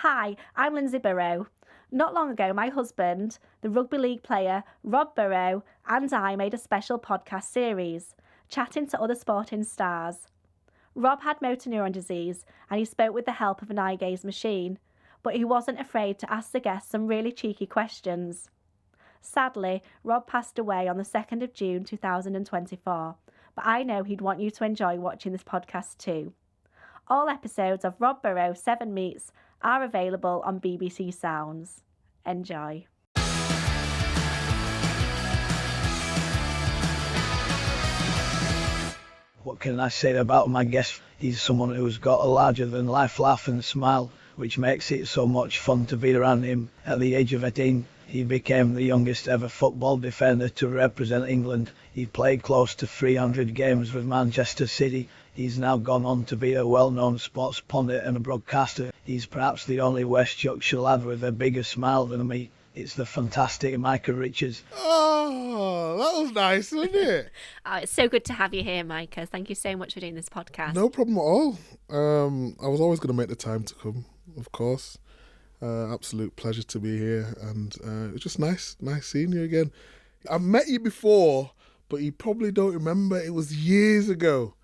Hi, I'm Lindsay Burrow. Not long ago, my husband, the rugby league player Rob Burrow, and I made a special podcast series, chatting to other sporting stars. Rob had motor neuron disease and he spoke with the help of an eye gaze machine, but he wasn't afraid to ask the guests some really cheeky questions. Sadly, Rob passed away on the 2nd of June 2024, but I know he'd want you to enjoy watching this podcast too. All episodes of Rob Burrow 7 Meets are available on BBC Sounds. Enjoy. What can I say about my guest? He's someone who's got a larger-than-life laugh and smile, which makes it so much fun to be around him. At the age of 18, he became the youngest ever football defender to represent England. He played close to 300 games with Manchester City. He's now gone on to be a well-known sports pundit and a broadcaster. He's perhaps the only West Yorkshire lad with a bigger smile than me. It's the fantastic Micah Richards. Oh, that was nice, wasn't it? Oh, it's so good to have you here, Micah. Thank you so much for doing this podcast. No problem at all. I was always going to make the time to come, of course. Absolute pleasure to be here, and it's just nice seeing you again. I've met you before, but you probably don't remember. It was years ago,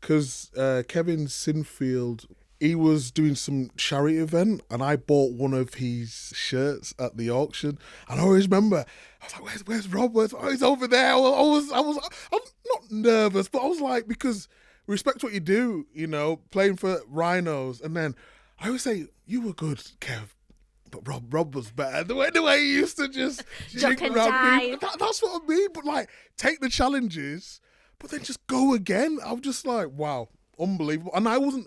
because Kevin Sinfield, he was doing some charity event, and I bought one of his shirts at the auction. And I always remember, I was like, "Where's Rob? Oh, he's over there." I'm not nervous, but I was like, because respect what you do, playing for Rhinos, and then I always say, "You were good, Kev." But Rob was better. The way he used to just jump and dive. That's what I mean. But take the challenges, but then just go again. I'm just like, wow, unbelievable. And I wasn't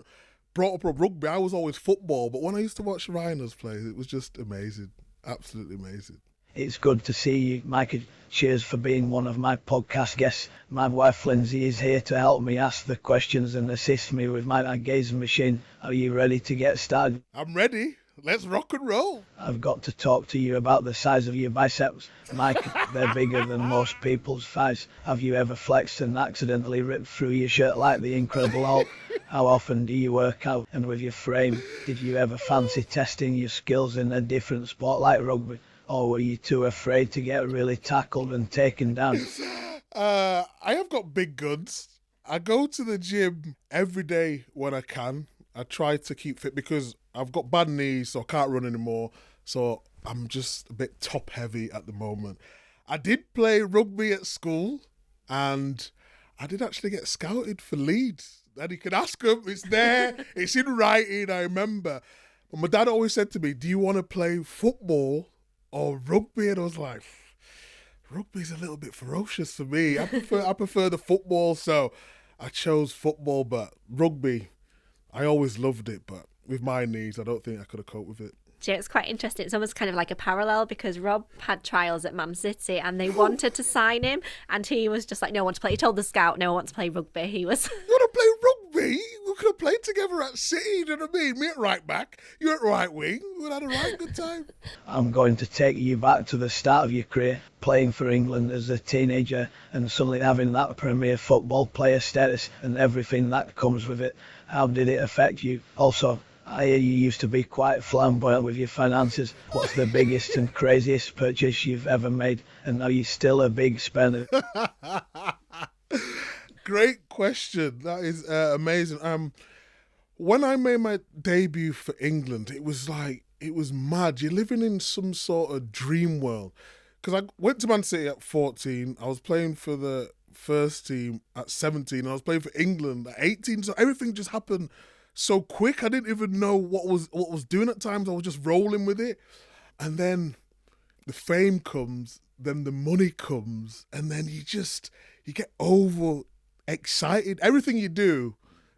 brought up on rugby. I was always football. But when I used to watch Rhinos play, it was just amazing. Absolutely amazing. It's good to see you, Micah. Cheers for being one of my podcast guests. My wife Lindsay is here to help me ask the questions and assist me with my gaze machine. Are you ready to get started? I'm ready. Let's rock and roll. I've got to talk to you about the size of your biceps. Mike, they're bigger than most people's thighs. Have you ever flexed and accidentally ripped through your shirt like the Incredible Hulk? How often do you work out? And with your frame, did you ever fancy testing your skills in a different sport like rugby? Or were you too afraid to get really tackled and taken down? I have got big guns. I go to the gym every day when I can. I try to keep fit because I've got bad knees, so I can't run anymore. So I'm just a bit top heavy at the moment. I did play rugby at school, and I did actually get scouted for Leeds. And you can ask them, it's there, it's in writing, I remember. But my dad always said to me, "Do you want to play football or rugby?" And I was like, rugby's a little bit ferocious for me. I prefer the football, so I chose football, but rugby, I always loved it, but with my knees, I don't think I could have coped with it. Do you know, it's quite interesting. It's almost kind of like a parallel because Rob had trials at Man City and they wanted to sign him and he was just like, "No, I want to play." He told the scout, "No, I want to play rugby." He was... You want to play rugby? We could have played together at City, you know what I mean? Me at right back, you at right wing. We would have had a right good time. I'm going to take you back to the start of your career, playing for England as a teenager and suddenly having that Premier football player status and everything that comes with it. How did it affect you? Also, I hear you used to be quite flamboyant with your finances. What's the biggest and craziest purchase you've ever made? And are you still a big spender? Great question. That is amazing. When I made my debut for England, it was mad. You're living in some sort of dream world. Because I went to Man City at 14. I was playing for the first team at 17. I was playing for England at 18. So everything just happened so quick. I didn't even know what was doing at times. I was just rolling with it. And then the fame comes, then the money comes, and then you get over excited. Everything you do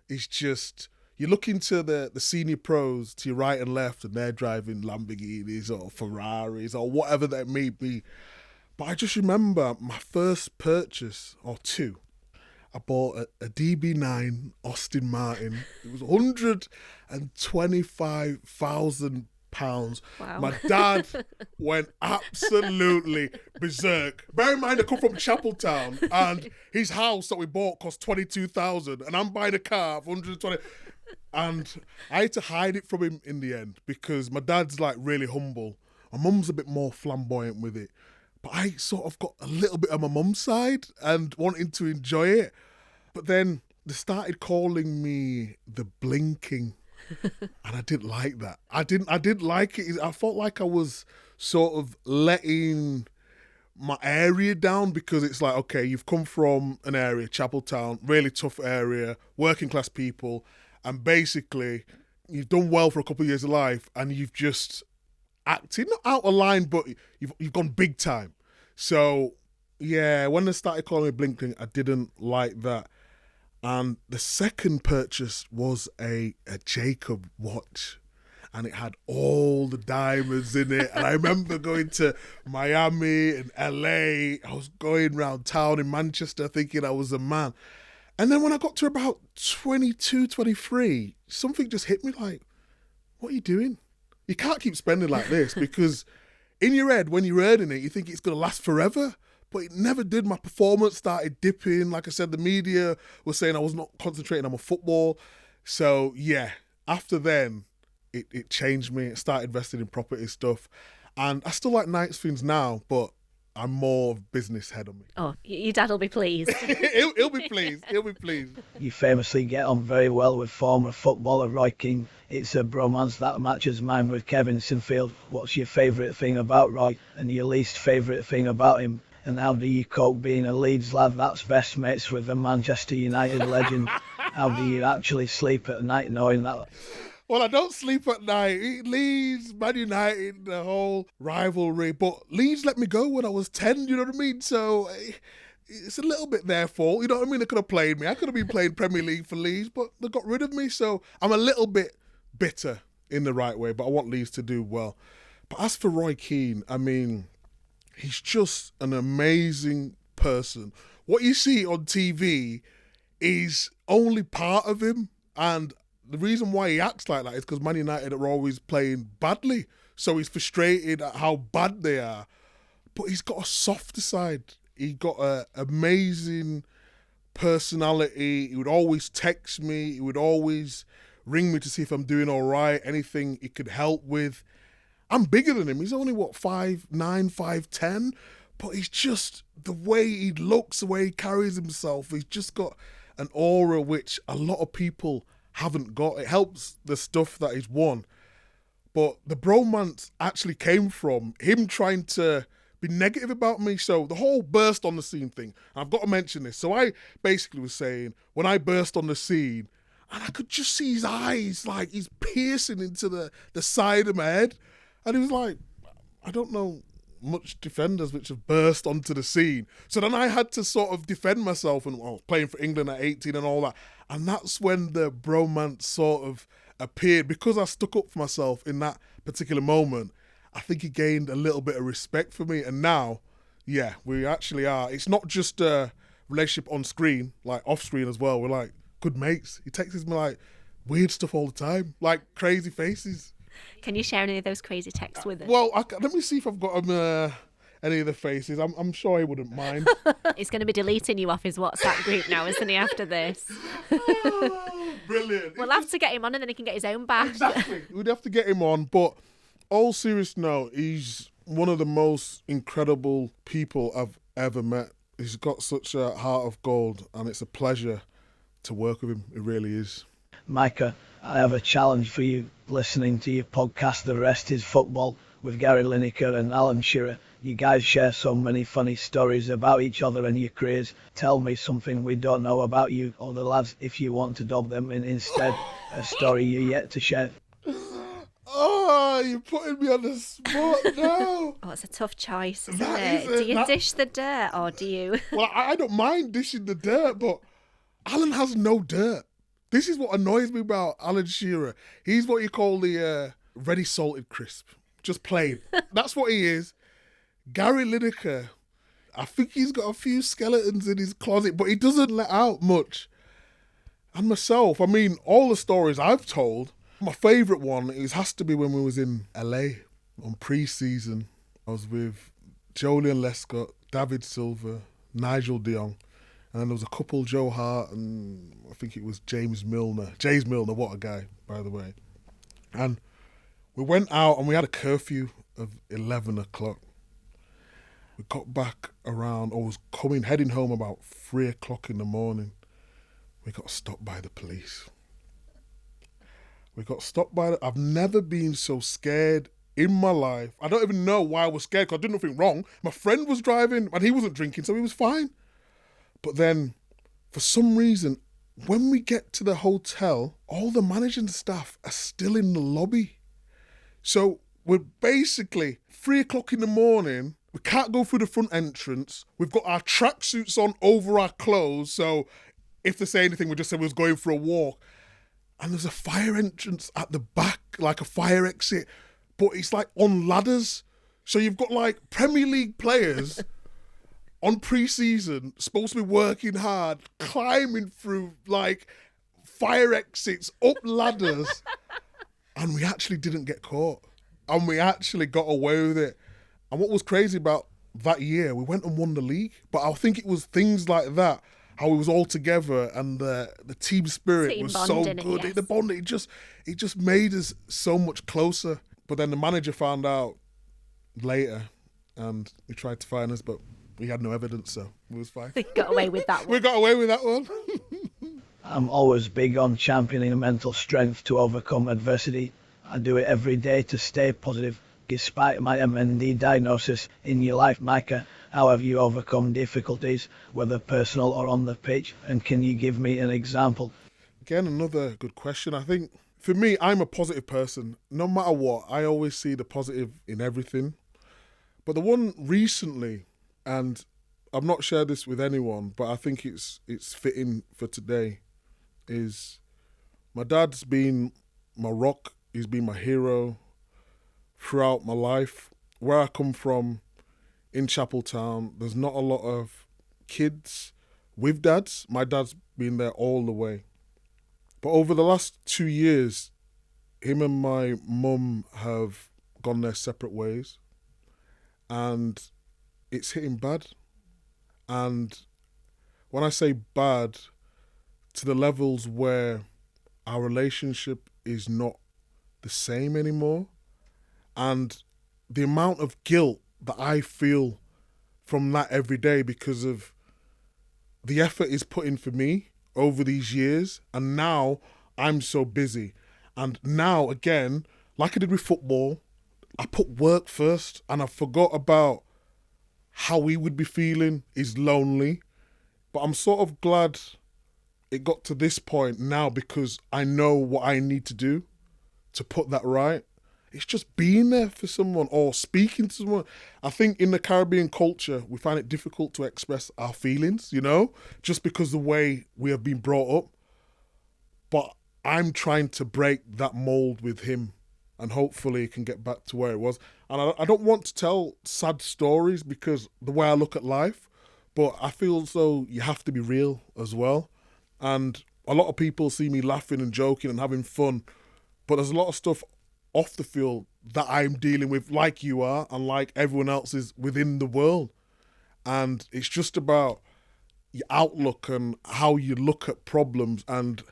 is just, you look into the senior pros to your right and left and they're driving Lamborghinis or Ferraris or whatever that may be. But I just remember my first purchase or two. I bought a DB9 Austin Martin. It was £125,000. Wow. My dad went absolutely berserk. Bear in mind, I come from Chapeltown, and his house that we bought cost $22,000, and I'm buying a car for $120,000. And I had to hide it from him in the end because my dad's like really humble. My mum's a bit more flamboyant with it. But I sort of got a little bit of my mum's side and wanting to enjoy it. But then they started calling me the blinking. And I didn't like that. I didn't like it. I felt like I was sort of letting my area down because it's like, okay, you've come from an area, Chapeltown, really tough area, working class people, and basically you've done well for a couple of years of life and you've just acted, not out of line, but you've gone big time. So, yeah, when they started calling me blinking, I didn't like that. And the second purchase was a Jacob watch. And it had all the diamonds in it. And I remember going to Miami and LA. I was going around town in Manchester thinking I was a man. And then when I got to about 22, 23, something just hit me like, what are you doing? You can't keep spending like this because in your head, when you're earning it, you think it's going to last forever. But it never did. My performance started dipping. Like I said, the media was saying I was not concentrating on my football. So, yeah, after then, it changed me. I started investing in property stuff. And I still like nice things now, but I'm more business head on me. Oh, your dad will be pleased. he'll be pleased. He'll be pleased. You famously get on very well with former footballer Roy Keane. It's a bromance that matches mine with Kevin Sinfield. What's your favourite thing about Roy and your least favourite thing about him? And how do you cope being a Leeds lad that's best mates with a Manchester United legend? How do you actually sleep at night knowing that? Well, I don't sleep at night. Leeds, Man United, the whole rivalry. But Leeds let me go when I was 10, you know what I mean? So it's a little bit their fault. You know what I mean? They could have played me. I could have been playing Premier League for Leeds, but they got rid of me. So I'm a little bit bitter in the right way, but I want Leeds to do well. But as for Roy Keane, I mean, he's just an amazing person. What you see on TV is only part of him. And the reason why he acts like that is because Man United are always playing badly. So he's frustrated at how bad they are. But he's got a softer side. He got an amazing personality. He would always text me. He would always ring me to see if I'm doing all right, anything he could help with. I'm bigger than him. He's only, 5'9", 5'10", but he's just, the way he looks, the way he carries himself, he's just got an aura which a lot of people haven't got. It helps the stuff that he's won. But the bromance actually came from him trying to be negative about me. So the whole burst on the scene thing, I've got to mention this. So I basically was saying, when I burst on the scene, and I could just see his eyes, like he's piercing into the side of my head. And he was like, I don't know much defenders which have burst onto the scene. So then I had to sort of defend myself and playing for England at 18 and all that. And that's when the bromance sort of appeared. Because I stuck up for myself in that particular moment, I think he gained a little bit of respect for me. And now, yeah, we actually are. It's not just a relationship on screen, like off screen as well. We're like good mates. He texts me like weird stuff all the time, like crazy faces. Can you share any of those crazy texts with us? Well, let me see if I've got any of the faces. I'm sure he wouldn't mind. He's going to be deleting you off his WhatsApp group now, isn't he, after this? Oh, brilliant. We'll have to get him on and then he can get his own back. Exactly. We'd have to get him on. But all serious note, he's one of the most incredible people I've ever met. He's got such a heart of gold and it's a pleasure to work with him. It really is. Micah, I have a challenge for you listening to your podcast, The Rest is Football, with Gary Lineker and Alan Shearer. You guys share so many funny stories about each other and your careers. Tell me something we don't know about you or the lads if you want to dub them in instead. A story you're yet to share. Oh, you're putting me on the spot now. Oh, it's a tough choice, isn't it? Do you dish the dirt or do you? Well, I don't mind dishing the dirt, but Alan has no dirt. This is what annoys me about Alan Shearer. He's what you call the ready salted crisp. Just plain. That's what he is. Gary Lineker, I think he's got a few skeletons in his closet, but he doesn't let out much. And myself, I mean, all the stories I've told, my favourite one has to be when we was in LA on pre-season. I was with Joleon Lescott, David Silva, Nigel de Jong, And then there was a couple, Joe Hart and I think it was James Milner. James Milner, what a guy, by the way. And we went out and we had a curfew of 11 o'clock. We got back around, or was heading home about 3 o'clock in the morning. We got stopped by the police. I've never been so scared in my life. I don't even know why I was scared, because I did nothing wrong. My friend was driving and he wasn't drinking, so he was fine. But then, for some reason, when we get to the hotel, all the managing staff are still in the lobby. So we're basically 3 o'clock in the morning. We can't go through the front entrance. We've got our tracksuits on over our clothes. So if they say anything, we just say we was going for a walk. And there's a fire entrance at the back, like a fire exit, but it's like on ladders. So you've got like Premier League players on pre-season, supposed to be working hard, climbing through like fire exits, up ladders. And we actually didn't get caught. And we actually got away with it. And what was crazy about that year, we went and won the league. But I think it was things like that, how we was all together and the team spirit was so good. Yes. The bond, it just made us so much closer. But then the manager found out later and he tried to fine us, but we had no evidence, so it was fine. We got away with that one. We got away with that one. I'm always big on championing mental strength to overcome adversity. I do it every day to stay positive. Despite my MND diagnosis in your life, Micah, how have you overcome difficulties, whether personal or on the pitch? And can you give me an example? Again, another good question. I think for me, I'm a positive person. No matter what, I always see the positive in everything. But the one recently, and I've not shared this with anyone, but I think it's fitting for today, is my dad's been my rock. He's been my hero throughout my life. Where I come from in Chapeltown, there's not a lot of kids with dads. My dad's been there all the way. But over the last 2 years, him and my mum have gone their separate ways. And it's hitting bad. And when I say bad, to the levels where our relationship is not the same anymore. And the amount of guilt that I feel from that every day because of the effort is put in for me over these years. And now I'm so busy. And now, again, like I did with football, I put work first and I forgot about how he would be feeling. He's lonely. But I'm sort of glad it got to this point now because I know what I need to do to put that right. It's just being there for someone or speaking to someone. I think in the Caribbean culture, we find it difficult to express our feelings, just because the way we have been brought up. But I'm trying to break that mold with him and hopefully it can get back to where it was. And I don't want to tell sad stories because the way I look at life, but I feel as though you have to be real as well. And a lot of people see me laughing and joking and having fun, but there's a lot of stuff off the field that I'm dealing with like you are and like everyone else is within the world. And it's just about your outlook and how you look at problems and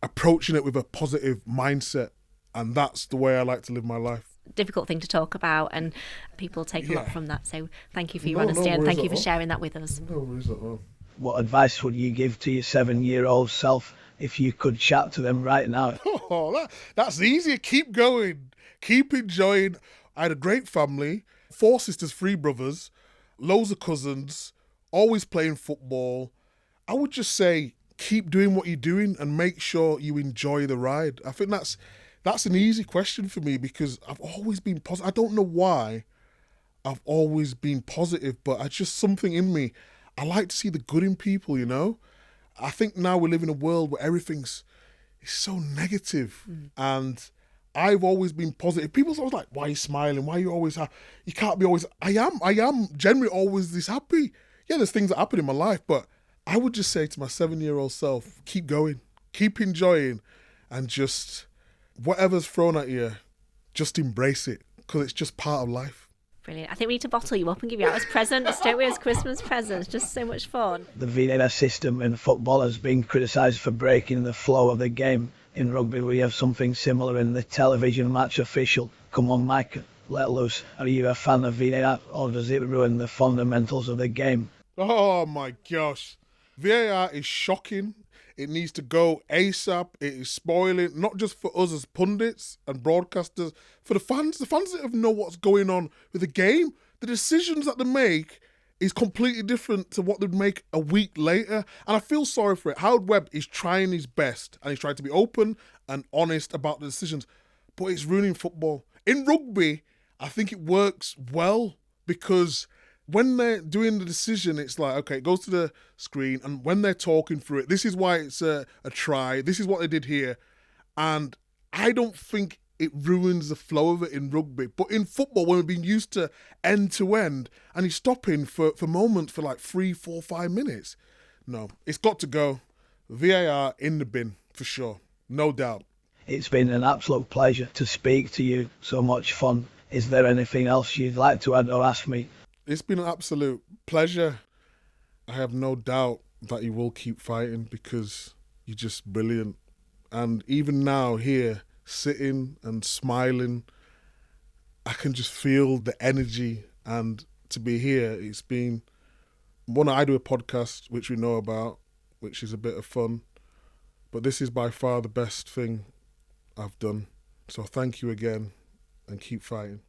approaching it with a positive mindset. And that's the way I like to live my life. Difficult thing to talk about and people take a lot from that. So thank you for your No honesty and thank you for all. sharing that with us. No worries at all. What advice would you give to your 7-year-old self if you could chat to them right now? Oh, that's easy. Keep going. Keep enjoying. I had a great family, 4 sisters, 3 brothers, loads of cousins, always playing football. I would just say keep doing what you're doing and make sure you enjoy the ride. I think that's an easy question for me because I've always been positive. I don't know why I've always been positive, but it's just something in me. I like to see the good in people, I think now we live in a world where everything's so negative. And I've always been positive. People's always like, why are you smiling? Why are you always happy? You can't be always... I am generally always this happy. Yeah, there's things that happen in my life, but I would just say to my 7-year-old self, keep going, keep enjoying, and just whatever's thrown at you, just embrace it because it's just part of life. Brilliant. I think we need to bottle you up and give you out as presents, don't we, as Christmas presents? Just so much fun. The VAR system in football has been criticised for breaking the flow of the game. In rugby, we have something similar in the television match official. Come on, Micah, let loose. Are you a fan of VAR, or does it ruin the fundamentals of the game? Oh my gosh. VAR is shocking. It needs to go ASAP. It is spoiling, not just for us as pundits and broadcasters, for the fans that know what's going on with the game. The decisions that they make is completely different to what they'd make a week later. And I feel sorry for it. Howard Webb is trying his best and he's trying to be open and honest about the decisions, but it's ruining football. In rugby, I think it works well because when they're doing the decision, it's like, okay, it goes to the screen, and when they're talking through it, this is why it's a try, this is what they did here. And I don't think it ruins the flow of it in rugby. But in football, when we've been used to end to end, and he's stopping for moments for like 3, 4, 5 minutes. No, it's got to go. VAR in the bin, for sure. No doubt. It's been an absolute pleasure to speak to you. So much fun. Is there anything else you'd like to add or ask me? It's been an absolute pleasure. I have no doubt that you will keep fighting because you're just brilliant. And even now here, sitting and smiling, I can just feel the energy. And to be here, it's been one. I do a podcast, which we know about, which is a bit of fun. But this is by far the best thing I've done. So thank you again and keep fighting.